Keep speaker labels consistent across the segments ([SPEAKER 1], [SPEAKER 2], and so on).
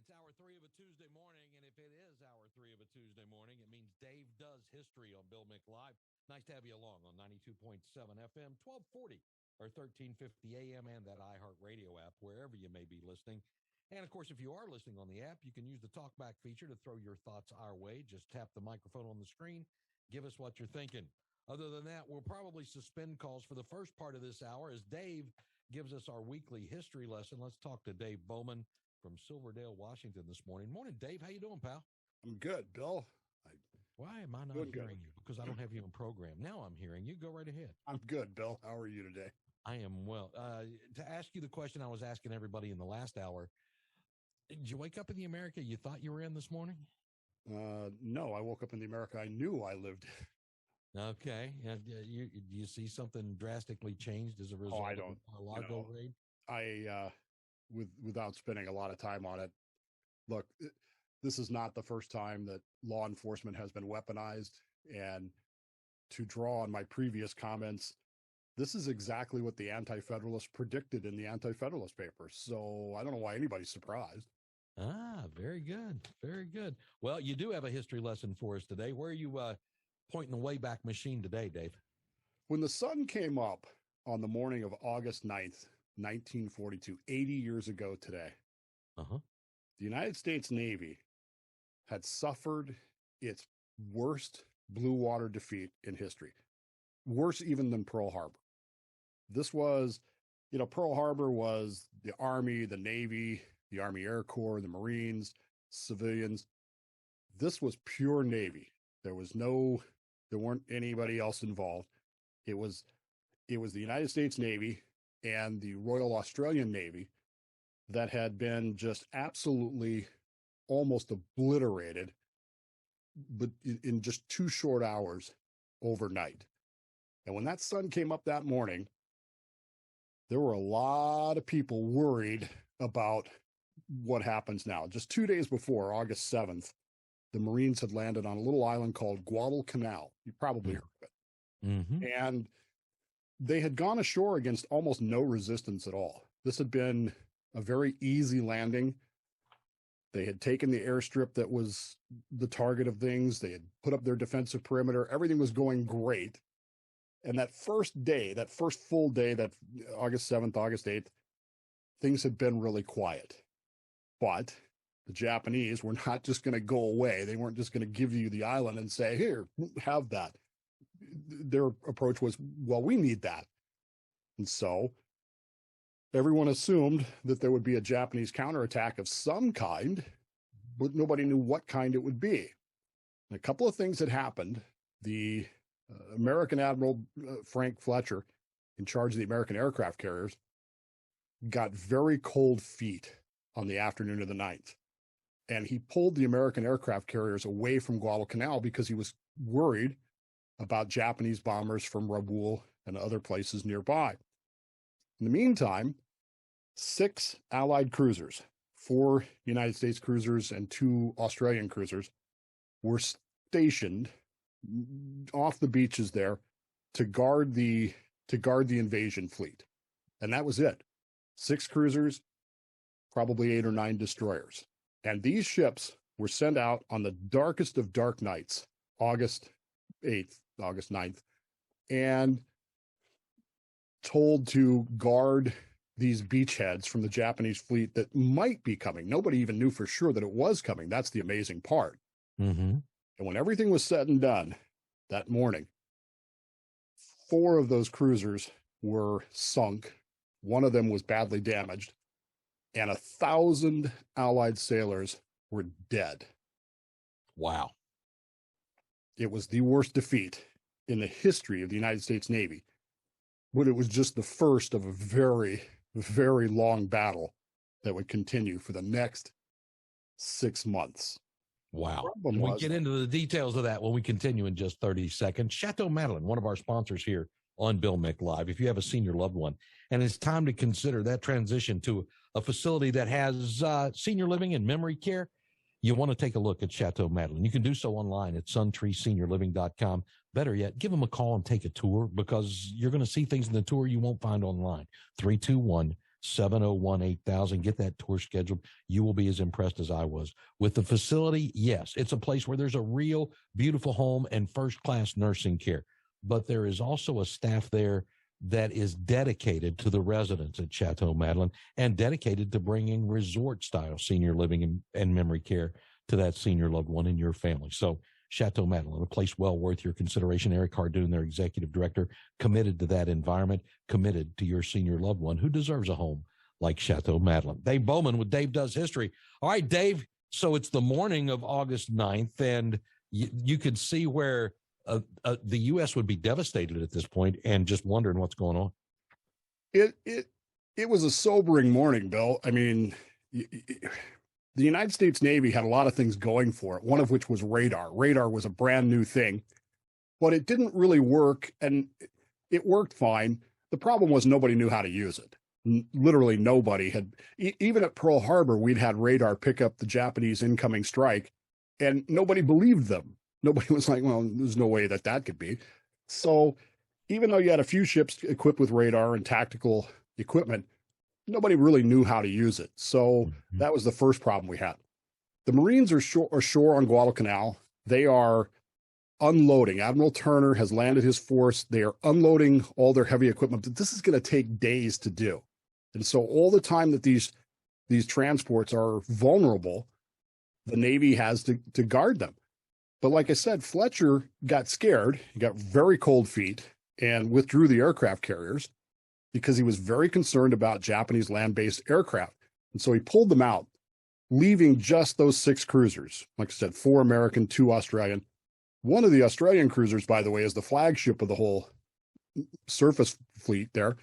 [SPEAKER 1] It's hour 3 of a Tuesday morning, and if it is hour 3 of a Tuesday morning, it means Dave does history on Bill Mick Live. Nice to have you along on 92.7 FM, 1240 or 1350 AM, and that iHeartRadio app, wherever you may be listening. And, of course, if you are listening on the app, you can use the talkback feature to throw your thoughts our way. Just tap the microphone on the screen. Give us what you're thinking. Other than that, we'll probably suspend calls for the first part of this hour as Dave gives us our weekly history lesson. Let's talk to Dave Bowman from Silverdale, Washington this morning. Morning, Dave. How you doing, pal?
[SPEAKER 2] I'm good, Bill.
[SPEAKER 1] Why am I not hearing you? Because I don't have you in program. Now I'm hearing you. Go right ahead.
[SPEAKER 2] I'm good, Bill. How are you today?
[SPEAKER 1] I am well. To ask you the question I was asking everybody in the last hour, did you wake up in the America you thought you were in this morning?
[SPEAKER 2] No, I woke up in the America I knew I lived in.
[SPEAKER 1] Okay. Do you see something drastically changed as a result
[SPEAKER 2] I don't,
[SPEAKER 1] of a Largo raid?
[SPEAKER 2] Without spending a lot of time on it, look, this is not the first time that law enforcement has been weaponized. And to draw on my previous comments, this is exactly what the Anti-Federalists predicted in the Anti-Federalist papers. So I don't know why anybody's surprised.
[SPEAKER 1] Ah, very good. Very good. Well, you do have a history lesson for us today. Where are you pointing the Wayback Machine today, Dave?
[SPEAKER 2] When the sun came up on the morning of August 9th, 1942, 80 years ago today, the United States Navy had suffered its worst blue water defeat in history, worse even than Pearl Harbor. This was, Pearl Harbor was the Army, the Navy, the Army Air Corps, the Marines, civilians. This was pure Navy. There weren't anybody else involved. It was the United States Navy and the Royal Australian Navy that had been just absolutely almost obliterated, but in just 2 short hours overnight. And when that sun came up that morning, there were a lot of people worried about what happens now. Just 2 days before, August 7th, the Marines had landed on a little island called Guadalcanal. You probably heard of it.
[SPEAKER 1] Mm-hmm.
[SPEAKER 2] And they had gone ashore against almost no resistance at all. This had been a very easy landing. They had taken the airstrip that was the target of things. They had put up their defensive perimeter. Everything was going great. And that first full day, that August 7th, August 8th, things had been really quiet. But the Japanese were not just going to go away. They weren't just going to give you the island and say, here, have that. Their approach was, well, we need that. And so everyone assumed that there would be a Japanese counterattack of some kind, but nobody knew what kind it would be. And a couple of things had happened. The American Admiral Frank Fletcher, in charge of the American aircraft carriers, got very cold feet on the afternoon of the 9th. And he pulled the American aircraft carriers away from Guadalcanal because he was worried about Japanese bombers from Rabaul and other places nearby. In the meantime, 6 Allied cruisers, 4 United States cruisers and 2 Australian cruisers, were stationed off the beaches there to guard the invasion fleet. And that was it. 6 cruisers, probably 8 or 9 destroyers. And these ships were sent out on the darkest of dark nights, August 8th, August 9th, and told to guard these beachheads from the Japanese fleet that might be coming. Nobody even knew for sure that it was coming. That's the amazing part.
[SPEAKER 1] Mm-hmm.
[SPEAKER 2] And when everything was said and done that morning, 4 of those cruisers were sunk. 1 of them was badly damaged, and 1,000 Allied sailors were dead.
[SPEAKER 1] Wow.
[SPEAKER 2] It was the worst defeat in the history of the United States Navy, but it was just the first of a very, very long battle that would continue for the next 6 months.
[SPEAKER 1] Wow. We'll get into the details of that when we continue in just 30 seconds. Chateau Madeline, one of our sponsors here on Bill Mick Live. If you have a senior loved one and it's time to consider that transition to a facility that has senior living and memory care, you want to take a look at Chateau Madeline. You can do so online at suntreeseniorliving.com. Better yet, give them a call and take a tour, because you're going to see things in the tour you won't find online. 701-8000. Get that tour scheduled. You will be as impressed as I was. With the facility, yes, it's a place where there's a real beautiful home and first-class nursing care. But there is also a staff there that is dedicated to the residents at Chateau Madeline and dedicated to bringing resort-style senior living and memory care to that senior loved one in your family. So Chateau Madeline, a place well worth your consideration. Eric Hardoon, their executive director, committed to that environment, committed to your senior loved one who deserves a home like Chateau Madeline. Dave Bowman with Dave Does History. All right, Dave, so it's the morning of August 9th, and you could see where the U.S. would be devastated at this point and just wondering what's going on.
[SPEAKER 2] It was a sobering morning, Bill. I mean, the United States Navy had a lot of things going for it, one of which was radar. Radar was a brand new thing, but it didn't really work, and it worked fine. The problem was nobody knew how to use it. Literally nobody had. Even at Pearl Harbor, we'd had radar pick up the Japanese incoming strike, and nobody believed them. Nobody was like, well, there's no way that could be. So even though you had a few ships equipped with radar and tactical equipment, nobody really knew how to use it. So that was the first problem we had. The Marines are ashore on Guadalcanal. They are unloading. Admiral Turner has landed his force. They are unloading all their heavy equipment. But this is going to take days to do. And so all the time that these transports are vulnerable, the Navy has to guard them. But like I said, Fletcher got scared. He got very cold feet and withdrew the aircraft carriers because he was very concerned about Japanese land-based aircraft. And so he pulled them out, leaving just those 6 cruisers. Like I said, 4 American, 2 Australian. One of the Australian cruisers, by the way, is the flagship of the whole surface fleet there.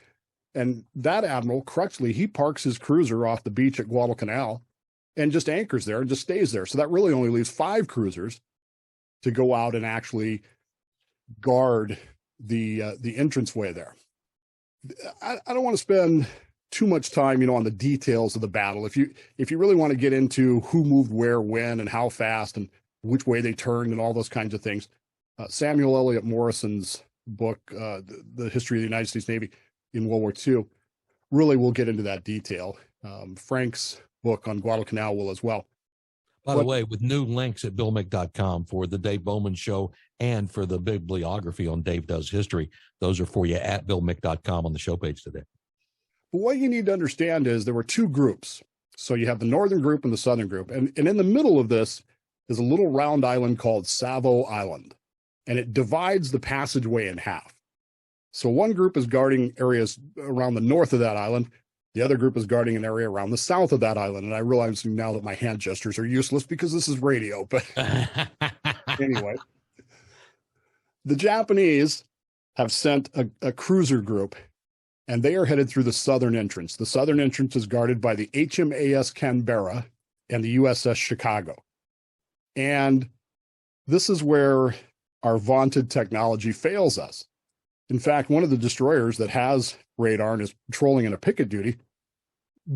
[SPEAKER 2] And that Admiral, Crutchley, he parks his cruiser off the beach at Guadalcanal and just anchors there and just stays there. So that really only leaves 5 cruisers to go out and actually guard the entranceway there. I don't want to spend too much time, on the details of the battle. If you really want to get into who moved where, when, and how fast, and which way they turned, and all those kinds of things, Samuel Eliot Morrison's book, The History of the United States Navy in World War II, really will get into that detail. Frank's book on Guadalcanal will as well.
[SPEAKER 1] By the way, with new links at BillMick.com for the Dave Bowman Show and for the bibliography on Dave Does History, those are for you at BillMick.com on the show page today.
[SPEAKER 2] But what you need to understand is there were 2 groups. So you have the northern group and the southern group. And in the middle of this is a little round island called Savo Island. And it divides the passageway in half. So one group is guarding areas around the north of that island. The other group is guarding an area around the south of that island. And I realize now that my hand gestures are useless because this is radio. But anyway, the Japanese have sent a cruiser group, and they are headed through the southern entrance. The southern entrance is guarded by the HMAS Canberra and the USS Chicago. And this is where our vaunted technology fails us. In fact, one of the destroyers that has radar and is patrolling in a picket duty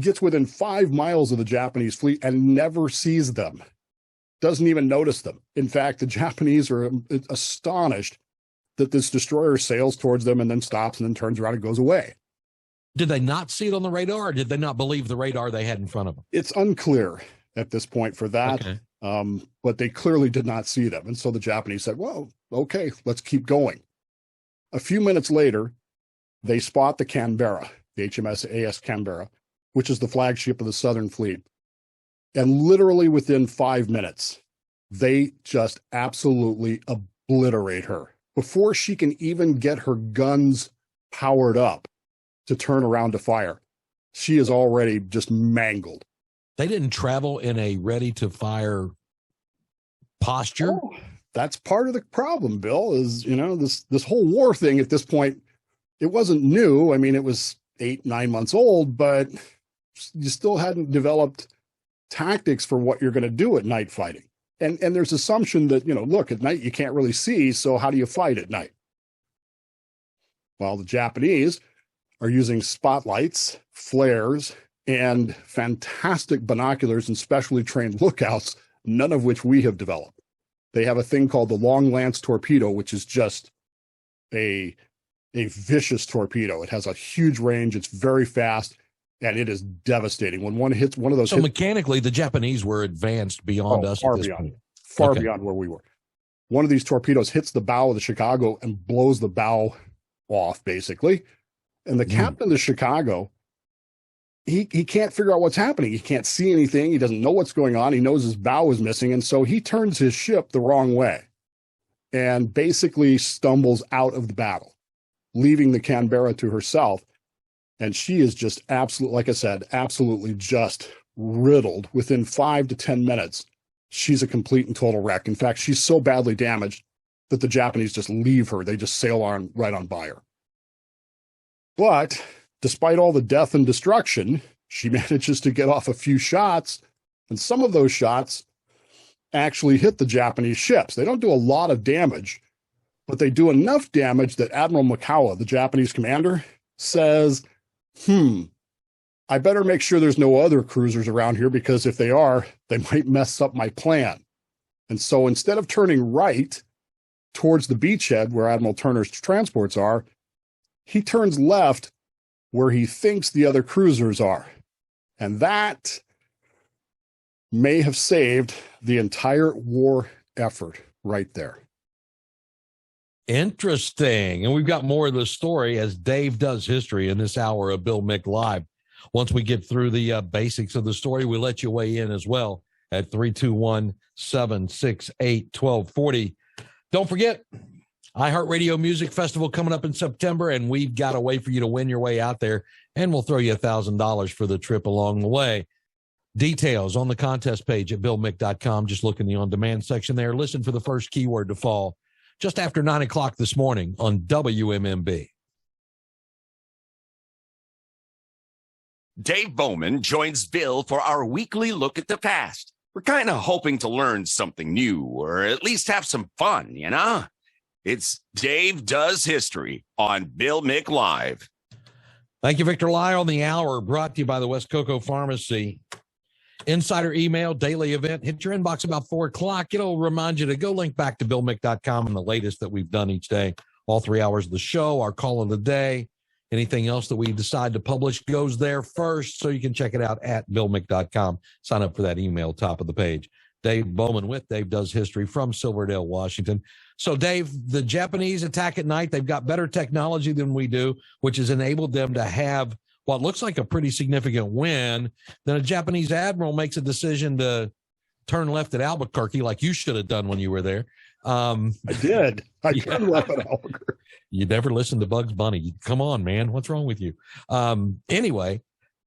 [SPEAKER 2] gets within 5 miles of the Japanese fleet and never sees them, doesn't even notice them. In fact, the Japanese are astonished that this destroyer sails towards them and then stops and then turns around and goes away.
[SPEAKER 1] Did they not see it on the radar, or did they not believe the radar they had in front of them?
[SPEAKER 2] It's unclear at this point for that,
[SPEAKER 1] okay.
[SPEAKER 2] But they clearly did not see them. And so the Japanese said, well, okay, let's keep going. A few minutes later, they spot the Canberra, the HMAS Canberra, which is the flagship of the Southern Fleet. And literally within 5 minutes, they just absolutely obliterate her. Before she can even get her guns powered up to turn around to fire, she is already just mangled.
[SPEAKER 1] They didn't travel in a ready-to-fire posture?
[SPEAKER 2] Oh, that's part of the problem, Bill, is, this whole war thing at this point, it wasn't new. I mean, it was 8-9 months old, but you still hadn't developed tactics for what you're going to do at night fighting. And there's assumption that, look, at night you can't really see, so how do you fight at night? Well, the Japanese are using spotlights, flares, and fantastic binoculars and specially trained lookouts, none of which we have developed. They have a thing called the long lance torpedo, which is just a vicious torpedo. It has a huge range. It's very fast. and it is devastating when one hits one of those.
[SPEAKER 1] So mechanically, the Japanese were advanced beyond us.
[SPEAKER 2] Far beyond, far beyond where we were. One of these torpedoes hits the bow of the Chicago and blows the bow off, basically. And the captain of the Chicago, he can't figure out what's happening. He can't see anything. He doesn't know what's going on. He knows his bow is missing. And so he turns his ship the wrong way and basically stumbles out of the battle, leaving the Canberra to herself. And she is just absolutely, like I said, absolutely just riddled. Within 5 to 10 minutes, she's a complete and total wreck. In fact, she's so badly damaged that the Japanese just leave her. They just sail on right on by her. But despite all the death and destruction, she manages to get off a few shots, and some of those shots actually hit the Japanese ships. They don't do a lot of damage, but they do enough damage that Admiral Mikawa, the Japanese commander, says, I better make sure there's no other cruisers around here, because if they are, they might mess up my plan. And so instead of turning right towards the beachhead where Admiral Turner's transports are, he turns left where he thinks the other cruisers are. And that may have saved the entire war effort right there.
[SPEAKER 1] Interesting. And we've got more of the story as Dave does history in this hour of Bill Mick Live. Once we get through the basics of the story, we'll let you weigh in as well at 321-768-1240. Don't forget, iHeartRadio Music Festival coming up in September, and we've got a way for you to win your way out there, and we'll throw you $1,000 for the trip along the way. Details on the contest page at BillMick.com. Just look in the on-demand section there. Listen for the first keyword to fall just after 9 o'clock this morning on WMMB.
[SPEAKER 3] Dave Bowman joins Bill for our weekly look at the past. We're kind of hoping to learn something new, or at least have some fun, you know? It's Dave Does History on Bill Mick Live.
[SPEAKER 1] Thank you, Victor Lai on the hour, brought to you by the West Cocoa Pharmacy. Insider email, daily event, hit your inbox about 4 o'clock. It'll remind you to go link back to BillMick.com and the latest that we've done each day. All 3 hours of the show, our call of the day. Anything else that we decide to publish goes there first, so you can check it out at BillMick.com. Sign up for that email, top of the page. Dave Bowman with Dave Does History from Silverdale, Washington. So, Dave, the Japanese attack at night. They've got better technology than we do, which has enabled them to have what looks like a pretty significant win. Then a Japanese admiral makes a decision to turn left at Albuquerque, like you should have done when you were there.
[SPEAKER 2] I did. I turned left at Albuquerque.
[SPEAKER 1] You never listened to Bugs Bunny. Come on, man. What's wrong with you? Anyway,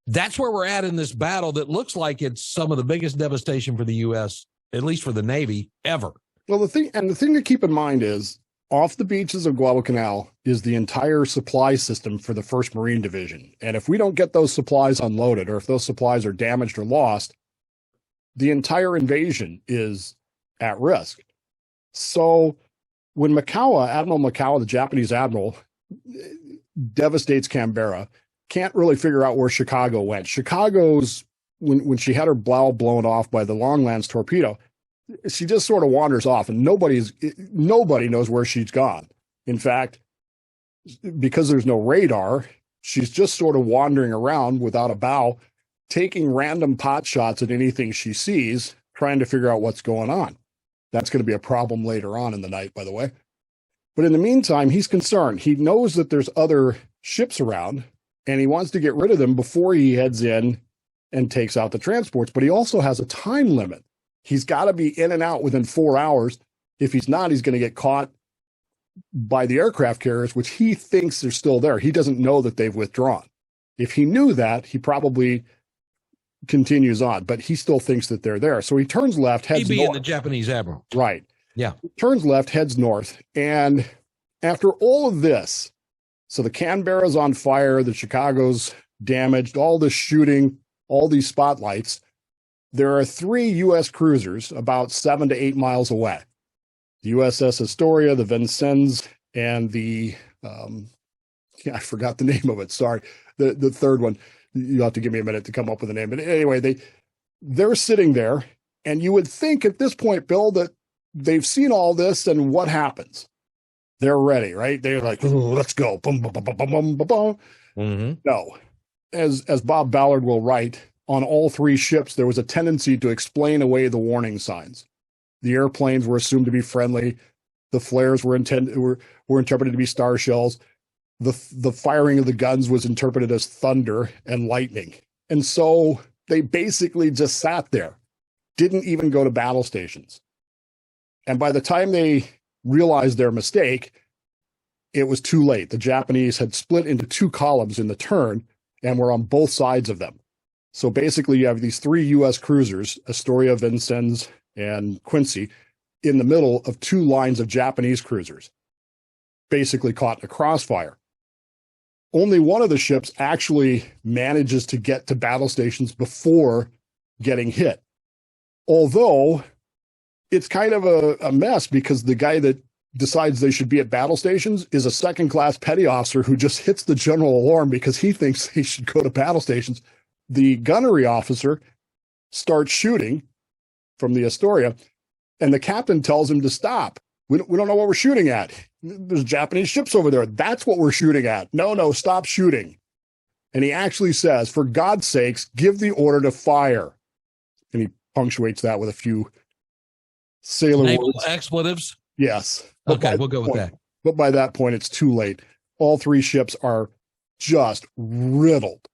[SPEAKER 1] that's where we're at in this battle that looks like it's some of the biggest devastation for the U.S., at least for the Navy, ever. Well,
[SPEAKER 2] the thing to keep in mind is off the beaches of Guadalcanal is the entire supply system for the 1st Marine Division. And if we don't get those supplies unloaded, or if those supplies are damaged or lost, the entire invasion is at risk. So when Admiral Mikawa, the Japanese admiral, devastates Canberra, can't really figure out where Chicago went. Chicago's, when she had her bow blown off by the Longlands torpedo, she just sort of wanders off, and nobody knows where she's gone. In fact, because there's no radar, she's just sort of wandering around without a bow, taking random pot shots at anything she sees, trying to figure out what's going on. That's going to be a problem later on in the night, by the way. But in the meantime, he's concerned. He knows that there's other ships around, and he wants to get rid of them before he heads in and takes out the transports. But he also has a time limit. He's got to be in and out within 4 hours. If he's not, he's going to get caught by the aircraft carriers, which he thinks are still there. He doesn't know that they've withdrawn. If he knew that, he probably continues on, but he still thinks that they're there. So he turns left, heads north.
[SPEAKER 1] The Japanese admiral.
[SPEAKER 2] Right.
[SPEAKER 1] Yeah.
[SPEAKER 2] Turns left, heads north. And after all of this, so the Canberra's on fire, the Chicago's damaged, all this shooting, all these spotlights, there are 3 U.S. cruisers about 7 to 8 miles away. The USS Astoria, the Vincennes, and the, I forgot the name of it. Sorry. The third one. You'll have to give me a minute to come up with a name. But anyway, they're sitting there, and you would think at this point, Bill, that they've seen all this, and what happens? They're ready, right? They're like, oh, let's go. Boom, boom, boom, boom, boom, boom. Mm-hmm. No. as Bob Ballard will write, on all three ships, there was a tendency to explain away the warning signs. The airplanes were assumed to be friendly. The flares were interpreted to be star shells. The firing of the guns was interpreted as thunder and lightning. And so they basically just sat there, didn't even go to battle stations. And by the time they realized their mistake, it was too late. The Japanese had split into two columns in the turn and were on both sides of them. So basically, you have these three U.S. cruisers, Astoria, Vincennes, and Quincy, in the middle of two lines of Japanese cruisers, basically caught in a crossfire. Only one of the ships actually manages to get to battle stations before getting hit. Although it's kind of a mess, because the guy that decides they should be at battle stations is a second-class petty officer who just hits the general alarm because he thinks they should go to battle stations. The gunnery officer starts shooting from the Astoria, and the captain tells him to stop. We don't know what we're shooting at. There's Japanese ships over there. That's what we're shooting at. No, stop shooting. And he actually says, for God's sakes, give the order to fire. And he punctuates that with a few sailor
[SPEAKER 1] naval
[SPEAKER 2] words.
[SPEAKER 1] Expletives?
[SPEAKER 2] Yes.
[SPEAKER 1] Okay, we'll go with that.
[SPEAKER 2] But by that point, it's too late. All three ships are just riddled.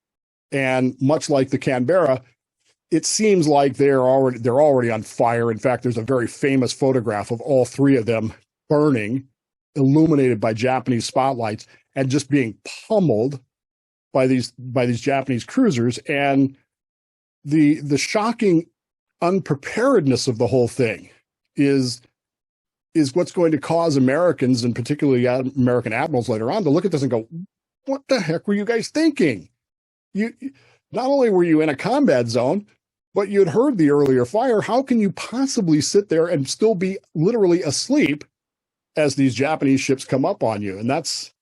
[SPEAKER 2] And much like the Canberra, it seems like they're already on fire. In fact, there's a very famous photograph of all three of them burning, illuminated by Japanese spotlights, and just being pummeled by these Japanese cruisers. And the shocking unpreparedness of the whole thing is what's going to cause Americans, and particularly American admirals later on, to look at this and go, what the heck were you guys thinking? You not only were you in a combat zone, but you'd heard the earlier fire. How can you possibly sit there and still be literally asleep as these Japanese ships come up on you? And that's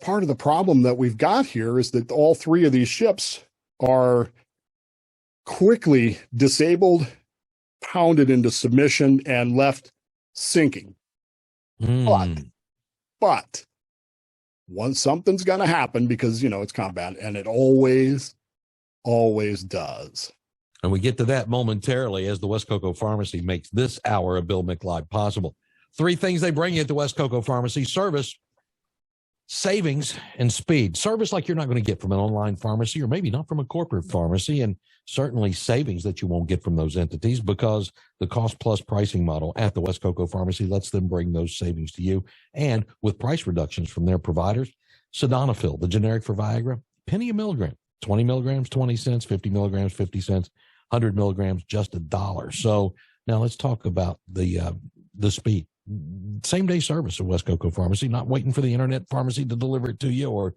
[SPEAKER 2] part of the problem that we've got here, is that all three of these ships are quickly disabled, pounded into submission, and left sinking. But once something's going to happen, because, it's combat, and it always does.
[SPEAKER 1] And we get to that momentarily as the West Cocoa Pharmacy makes this hour of Bill Mick Live possible. Three things they bring you at the West Cocoa Pharmacy: service, savings, and speed. Service like you're not going to get from an online pharmacy, or maybe not from a corporate pharmacy, and certainly savings that you won't get from those entities, because the cost plus pricing model at the West Cocoa Pharmacy lets them bring those savings to you, and with price reductions from their providers. Sildenafil, the generic for Viagra, penny a milligram, 20 milligrams, 20 cents, 50 milligrams, 50 cents, 100 milligrams, just $1. So now let's talk about the speed. Same day service at West Cocoa Pharmacy, not waiting for the internet pharmacy to deliver it to you or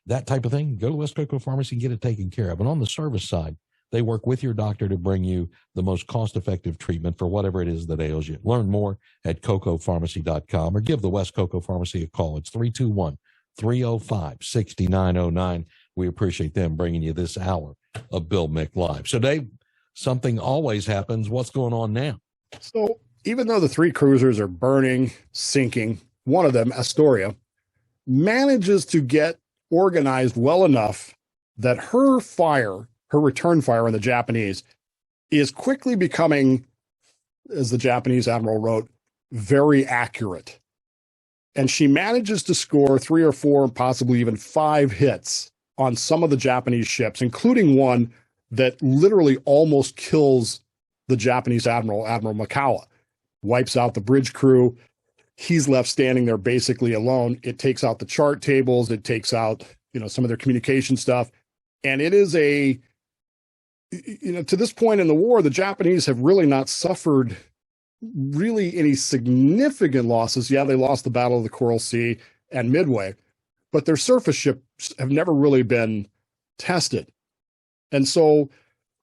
[SPEAKER 1] that type of thing. Go to West Cocoa Pharmacy and get it taken care of. And on the service side, they work with your doctor to bring you the most cost-effective treatment for whatever it is that ails you. Learn more at cocopharmacy.com, or give the West Cocoa Pharmacy a call. It's 321-305-6909. We appreciate them bringing you this hour of Bill Mick Live. So, Dave, something always happens. What's going on now?
[SPEAKER 2] So even though the three cruisers are burning, sinking, one of them, Astoria, manages to get organized well enough that her return fire on the Japanese is quickly becoming, as the Japanese admiral wrote, very accurate. And she manages to score 3 or 4, possibly even 5 hits on some of the Japanese ships, including one that literally almost kills the Japanese admiral, Admiral Makawa. Wipes out the bridge crew. He's left standing there basically alone. It takes out the chart tables. It takes out, some of their communication stuff. And it is to this point in the war, the Japanese have really not suffered really any significant losses. Yeah, they lost the Battle of the Coral Sea and Midway, but their surface ships have never really been tested. And so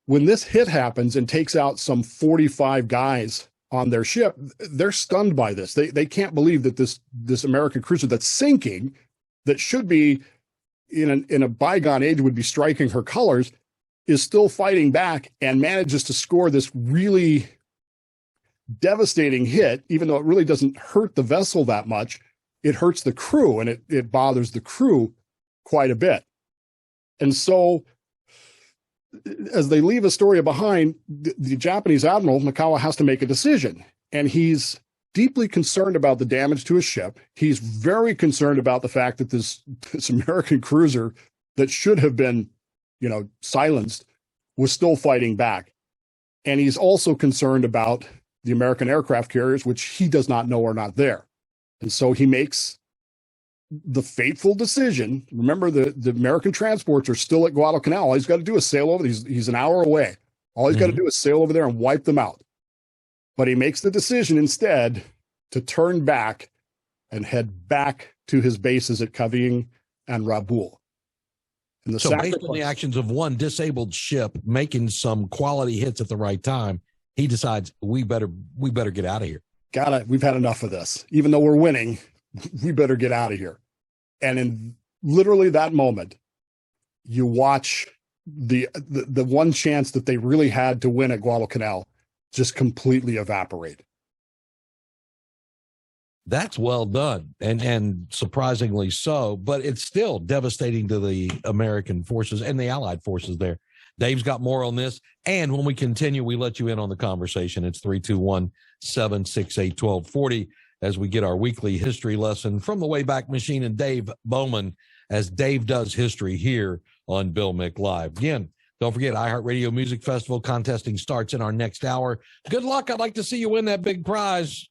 [SPEAKER 2] when this hit happens and takes out some 45 guys on their ship, they're stunned by this. They can't believe that this American cruiser that's sinking, that should be in a bygone age would be striking her colors, is still fighting back and manages to score this really devastating hit. Even though it really doesn't hurt the vessel that much, it hurts the crew, and it bothers the crew quite a bit. And so as they leave Astoria behind, the Japanese admiral, Mikawa, has to make a decision. And he's deeply concerned about the damage to his ship. He's very concerned about the fact that this American cruiser that should have been, silenced was still fighting back. And he's also concerned about the American aircraft carriers, which he does not know are not there. And so he makes the fateful decision. Remember, the American transports are still at Guadalcanal. All he's got to do is sail over. He's an hour away. All he's got to do is sail over there and wipe them out. But he makes the decision instead to turn back and head back to his bases at Cavite and Rabaul. And
[SPEAKER 1] so based on the actions of one disabled ship making some quality hits at the right time, he decides we better get out of here.
[SPEAKER 2] We've had enough of this. Even though we're winning, we better get out of here. And in literally that moment, you watch the one chance that they really had to win at Guadalcanal just completely evaporate.
[SPEAKER 1] That's well done, and surprisingly so, but it's still devastating to the American forces and the Allied forces there. Dave's got more on this, and when we continue, we let you in on the conversation. It's 321-768-1240 as we get our weekly history lesson from the Wayback Machine and Dave Bowman as Dave does history here on Bill Mick Live. Again, don't forget, iHeartRadio Music Festival contesting starts in our next hour. Good luck. I'd like to see you win that big prize.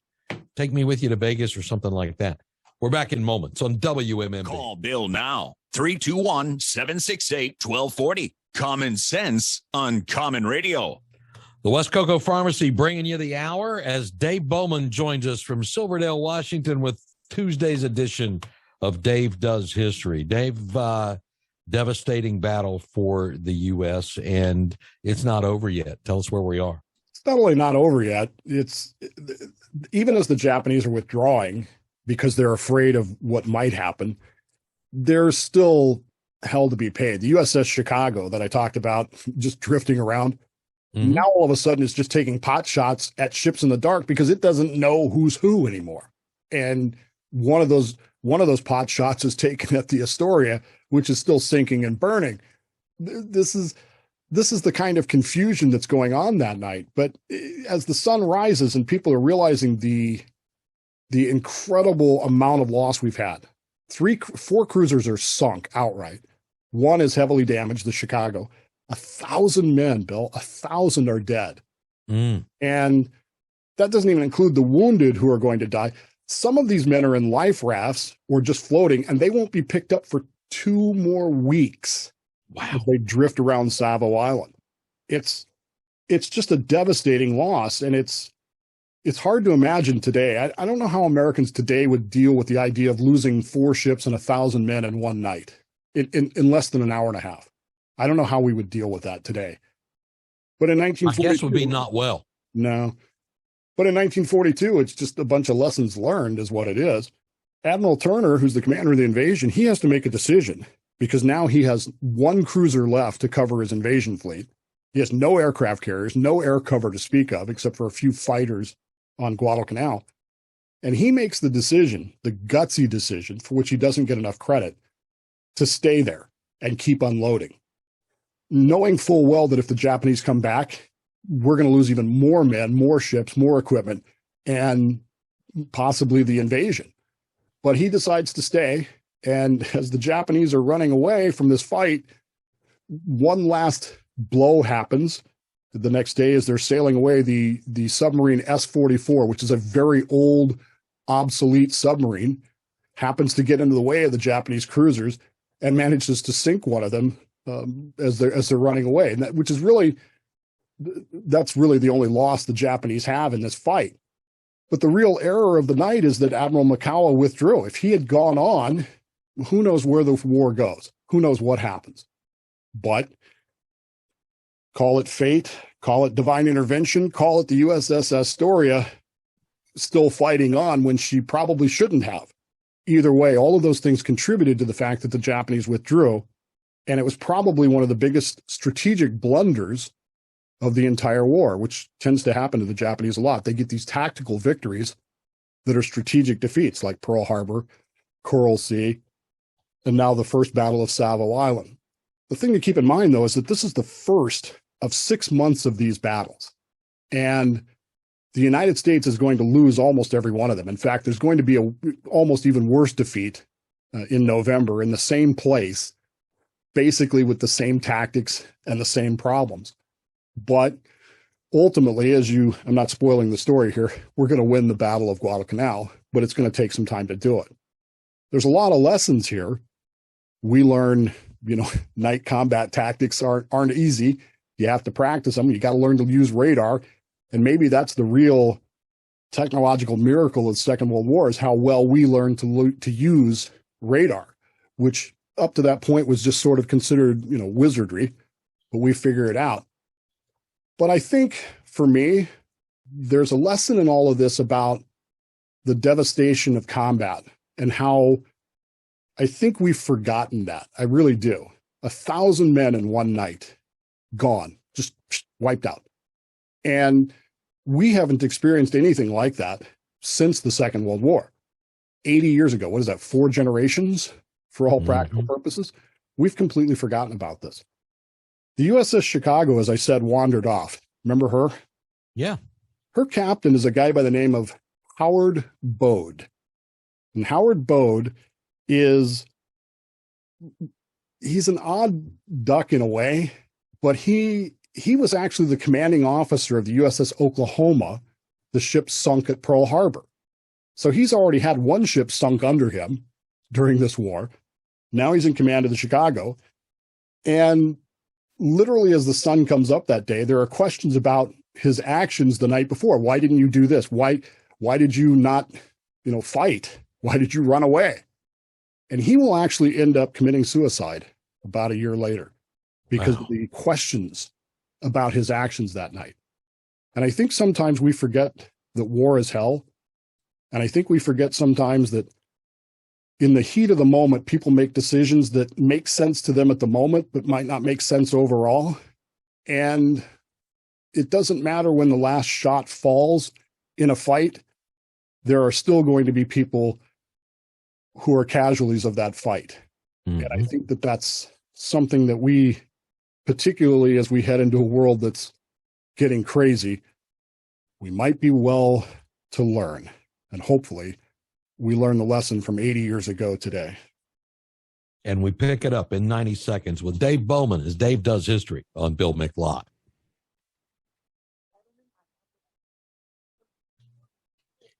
[SPEAKER 1] Take me with you to Vegas or something like that. We're back in moments on WMMB.
[SPEAKER 3] Call Bill now, 321-768-1240. Common Sense on Common Radio.
[SPEAKER 1] The West Cocoa Pharmacy bringing you the hour as Dave Bowman joins us from Silverdale, Washington with Tuesday's edition of Dave Does History. Dave, devastating battle for the U.S., and it's not over yet. Tell us where we are.
[SPEAKER 2] It's not only not over yet, it's even as the Japanese are withdrawing because they're afraid of what might happen, there's still hell to be paid. The USS Chicago that I talked about just drifting around, now all of a sudden it's just taking pot shots at ships in the dark because it doesn't know who's who anymore. And one of those pot shots is taken at the Astoria, which is still sinking and burning. This is the kind of confusion that's going on that night. But as the sun rises and people are realizing the incredible amount of loss we've had, 4 cruisers are sunk outright. One is heavily damaged, the Chicago. 1,000 men, Bill, 1,000 are dead. And that doesn't even include the wounded who are going to die. Some of these men are in life rafts or just floating, and they won't be picked up for 2 more weeks.
[SPEAKER 1] Wow.
[SPEAKER 2] As they drift around Savo Island. It's just a devastating loss. And it's hard to imagine today. I don't know how Americans today would deal with the idea of losing 4 ships and 1,000 men in one night in less than an hour and a half. I don't know how we would deal with that today. But in 1942,
[SPEAKER 1] I guess would be not well.
[SPEAKER 2] No. But in 1942, it's just a bunch of lessons learned is what it is. Admiral Turner, who's the commander of the invasion, he has to make a decision because now he has 1 cruiser left to cover his invasion fleet. He has no aircraft carriers, no air cover to speak of, except for a few fighters on Guadalcanal. And he makes the decision, the gutsy decision, for which he doesn't get enough credit, to stay there and keep unloading, knowing full well that if the Japanese come back, we're going to lose even more men, more ships, more equipment, and possibly the invasion. But he decides to stay. And as the Japanese are running away from this fight, one last blow happens. The next day, as they're sailing away, the submarine S-44, which is a very old, obsolete submarine, happens to get into the way of the Japanese cruisers and manages to sink one of them as they're running away. And that's really the only loss the Japanese have in this fight. But the real error of the night is that Admiral Mikawa withdrew. If he had gone on, who knows where the war goes? Who knows what happens? But call it fate, call it divine intervention, call it the USS Astoria still fighting on when she probably shouldn't have. Either way, all of those things contributed to the fact that the Japanese withdrew, and it was probably one of the biggest strategic blunders of the entire war, which tends to happen to the Japanese a lot. They get these tactical victories that are strategic defeats, like Pearl Harbor, Coral Sea, and now the first Battle of Savo Island. The thing to keep in mind, though, is that this is the first of 6 months of these battles. And the United States is going to lose almost every one of them. In fact, there's going to be a almost even worse defeat in November in the same place, basically with the same tactics and the same problems. But ultimately, I'm not spoiling the story here, we're going to win the Battle of Guadalcanal, but it's going to take some time to do it. There's a lot of lessons here. We learn, night combat tactics aren't easy. You have to practice them. You got to learn to use radar. And maybe that's the real technological miracle of the Second World War, is how well we learned to use radar, which up to that point was just sort of considered, wizardry, but we figure it out. But I think for me, there's a lesson in all of this about the devastation of combat and how I think we've forgotten that. I really do. 1,000 men in one night, gone, just wiped out. And we haven't experienced anything like that since the Second World War. 80 years ago, what is that, 4 generations for all practical purposes? We've completely forgotten about this. The USS Chicago, as I said, wandered off. Remember her?
[SPEAKER 1] Yeah.
[SPEAKER 2] Her captain is a guy by the name of Howard Bode. And Howard Bode he's an odd duck in a way, but he was actually the commanding officer of the USS Oklahoma, the ship sunk at Pearl Harbor. So he's already had one ship sunk under him during this war. Now he's in command of the Chicago. And literally as the sun comes up that day, there are questions about his actions the night before. Why didn't you do this? Why did you not, fight? Why did you run away? And he will actually end up committing suicide about a year later because of the questions about his actions that night. And I think sometimes we forget that war is hell. And I think we forget sometimes that in the heat of the moment, people make decisions that make sense to them at the moment, but might not make sense overall. And it doesn't matter when the last shot falls in a fight, there are still going to be people who are casualties of that fight. And I think that that's something that we, particularly as we head into a world that's getting crazy, we might be well to learn. And hopefully we learn the lesson from 80 years ago today.
[SPEAKER 1] And we pick it up in 90 seconds with Dave Bowman as Dave Does History on Bill Mick Live.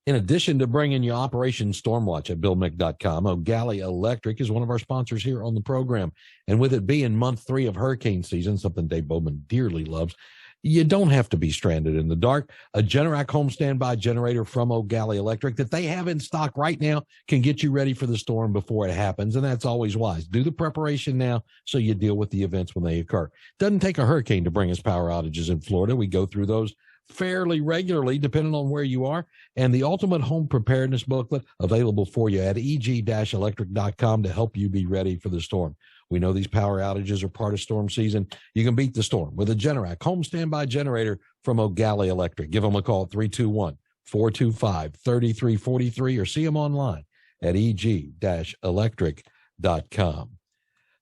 [SPEAKER 1] In addition to bringing you Operation Stormwatch at BillMick.com, O'Galley Electric is one of our sponsors here on the program. And with it being month 3 of hurricane season, something Dave Bowman dearly loves, you don't have to be stranded in the dark. A Generac home standby generator from O'Galley Electric that they have in stock right now can get you ready for the storm before it happens, and that's always wise. Do the preparation now so you deal with the events when they occur. Doesn't take a hurricane to bring us power outages in Florida. We go through those fairly regularly, depending on where you are. And the Ultimate Home Preparedness Booklet available for you at eg-electric.com to help you be ready for the storm. We know these power outages are part of storm season. You can beat the storm with a Generac home standby generator from O'Galley Electric. Give them a call at 321-425-3343 or see them online at eg-electric.com.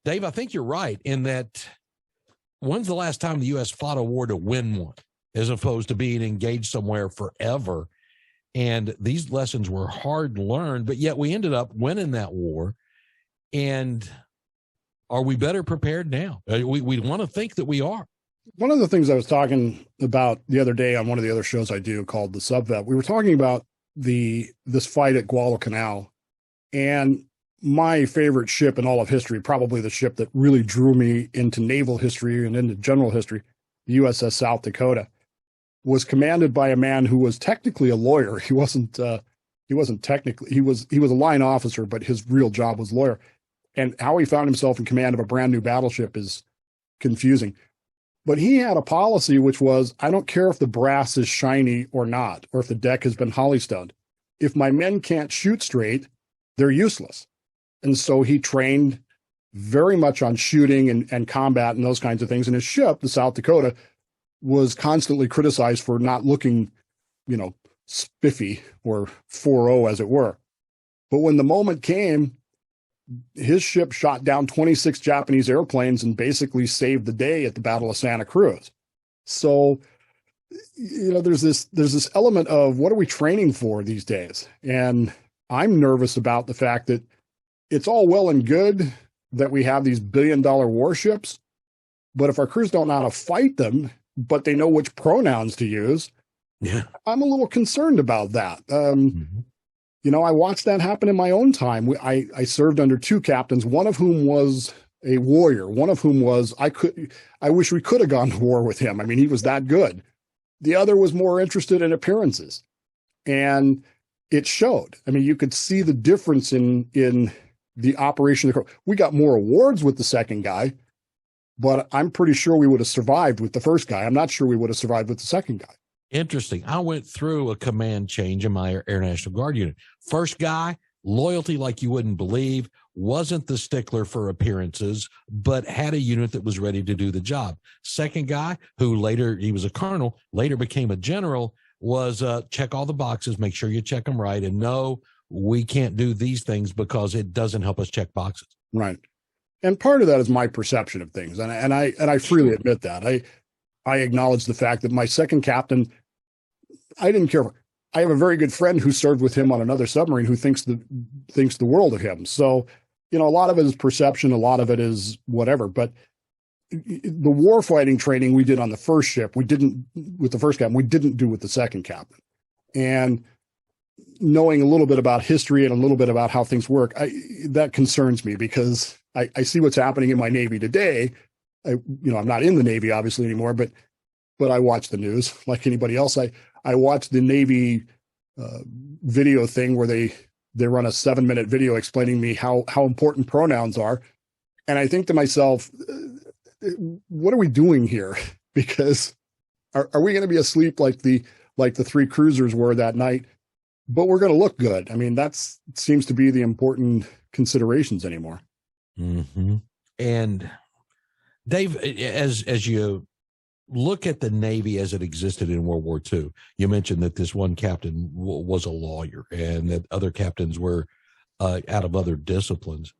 [SPEAKER 1] Dave, I think you're right in that when's the last time the U.S. fought a war to win one, as opposed to being engaged somewhere forever? And these lessons were hard learned, but yet we ended up winning that war. And are we better prepared now? We want to think that we are.
[SPEAKER 2] One of the things I was talking about the other day on one of the other shows I do called The Subvet, we were talking about this fight at Guadalcanal, and my favorite ship in all of history, probably the ship that really drew me into naval history and into general history, the USS South Dakota, was commanded by a man who was technically a lawyer. He wasn't technically, he was a line officer, but his real job was lawyer. And how he found himself in command of a brand new battleship is confusing. But he had a policy which was, I don't care if the brass is shiny or not, or if the deck has been holystoned. If my men can't shoot straight, they're useless. And so he trained very much on shooting and combat and those kinds of things. And his ship, the South Dakota, was constantly criticized for not looking, spiffy or 4-0 as it were. But when the moment came, his ship shot down 26 Japanese airplanes and basically saved the day at the Battle of Santa Cruz. So, there's this element of what are we training for these days? And I'm nervous about the fact that it's all well and good that we have these billion-dollar warships, but if our crews don't know how to fight them, but they know which pronouns to use, I'm a little concerned about that. I watched that happen in my own time. I served under two captains, one of whom was a warrior, one of whom was, I wish we could have gone to war with him. I mean, he was that good. The other was more interested in appearances. And it showed. I mean, you could see the difference in the operation. We got more awards with the second guy, but I'm pretty sure we would have survived with the first guy. I'm not sure we would have survived with the second guy.
[SPEAKER 1] Interesting. I went through a command change in my Air National Guard unit. First guy, loyalty like you wouldn't believe, wasn't the stickler for appearances, but had a unit that was ready to do the job. Second guy, who later, he was a colonel, later became a general, was check all the boxes, make sure you check them right, and no, we can't do these things because it doesn't help us check boxes.
[SPEAKER 2] Right. And part of that is my perception of things. And I freely admit that. I acknowledge the fact that my second captain, I didn't care. I have a very good friend who served with him on another submarine who thinks the world of him. So, a lot of it is perception. A lot of it is whatever. But the warfighting training we did on the first ship, we didn't with the first captain, we didn't do with the second captain. And knowing a little bit about history and a little bit about how things work, that concerns me because I see what's happening in my Navy today. I'm not in the Navy obviously anymore, but I watch the news like anybody else. I watch the Navy video thing where they run a 7-minute video explaining to me how important pronouns are. And I think to myself, what are we doing here? Because are we going to be asleep like the three cruisers were that night, but we're going to look good? I mean, that seems to be the important considerations anymore.
[SPEAKER 1] Mm-hmm. And Dave, as you look at the Navy as it existed in World War II, you mentioned that this one captain was a lawyer and that other captains were out of other disciplines.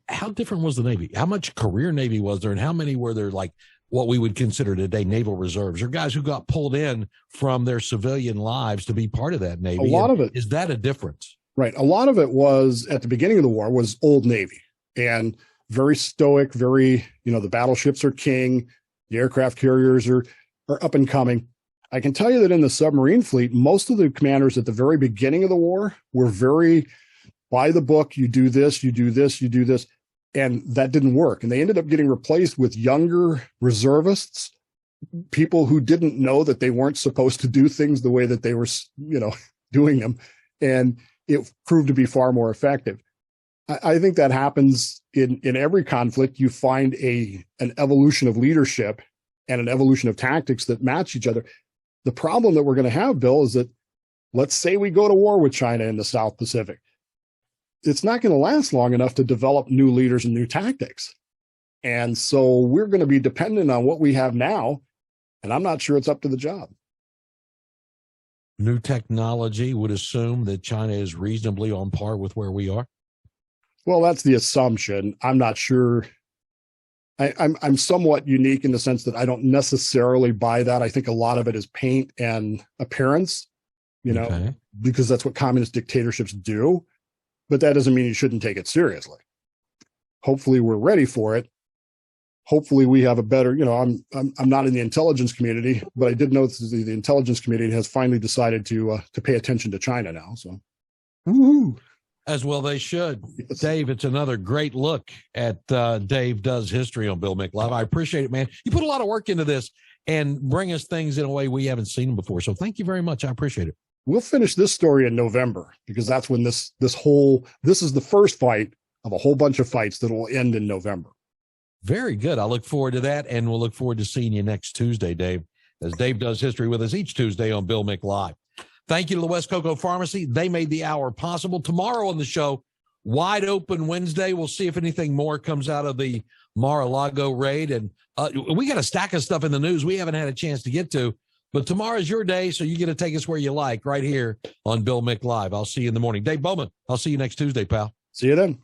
[SPEAKER 1] How different was the Navy? How much career Navy was there, and how many were there, like what we would consider today naval reserves, or guys who got pulled in from their civilian lives to be part of that Navy?
[SPEAKER 2] A lot of it.
[SPEAKER 1] Is that a difference?
[SPEAKER 2] Right. A lot of it was at the beginning of the war was old Navy and very stoic, very, the battleships are king. The aircraft carriers are up and coming. I can tell you that in the submarine fleet, most of the commanders at the very beginning of the war were very by the book. You do this, you do this, you do this. And that didn't work. And they ended up getting replaced with younger reservists, people who didn't know that they weren't supposed to do things the way that they were, doing them. And it proved to be far more effective. I think that happens in every conflict. You find an evolution of leadership and an evolution of tactics that match each other. The problem that we're going to have, Bill, is that let's say we go to war with China in the South Pacific. It's not going to last long enough to develop new leaders and new tactics. And so we're going to be dependent on what we have now. And I'm not sure it's up to the job.
[SPEAKER 1] New technology would assume that China is reasonably on par with where we are.
[SPEAKER 2] Well, that's the assumption. I'm not sure. I'm somewhat unique in the sense that I don't necessarily buy that. I think a lot of it is paint and appearance, because that's what communist dictatorships do. But that doesn't mean you shouldn't take it seriously. Hopefully we're ready for it. Hopefully we have a better, I'm not in the intelligence community, but I did know that the intelligence community has finally decided to pay attention to China now. So, woo-hoo.
[SPEAKER 1] As well they should.
[SPEAKER 2] Yes.
[SPEAKER 1] Dave, it's another great look at Dave Does History on Bill Mick Live. I appreciate it, man. You put a lot of work into this and bring us things in a way we haven't seen them before. So thank you very much. I appreciate it.
[SPEAKER 2] We'll finish this story in November because that's when this is the first fight of a whole bunch of fights that will end in November.
[SPEAKER 1] Very good. I look forward to that, and we'll look forward to seeing you next Tuesday, Dave, as Dave Does History with us each Tuesday on Bill Mick Live. Thank you to the West Cocoa Pharmacy. They made the hour possible. Tomorrow on the show, Wide Open Wednesday. We'll see if anything more comes out of the Mar-a-Lago raid. And we got a stack of stuff in the news we haven't had a chance to get to. But tomorrow's your day, so you get to take us where you like right here on Bill Mick Live. I'll see you in the morning. Dave Bowman, I'll see you next Tuesday, pal.
[SPEAKER 2] See you then.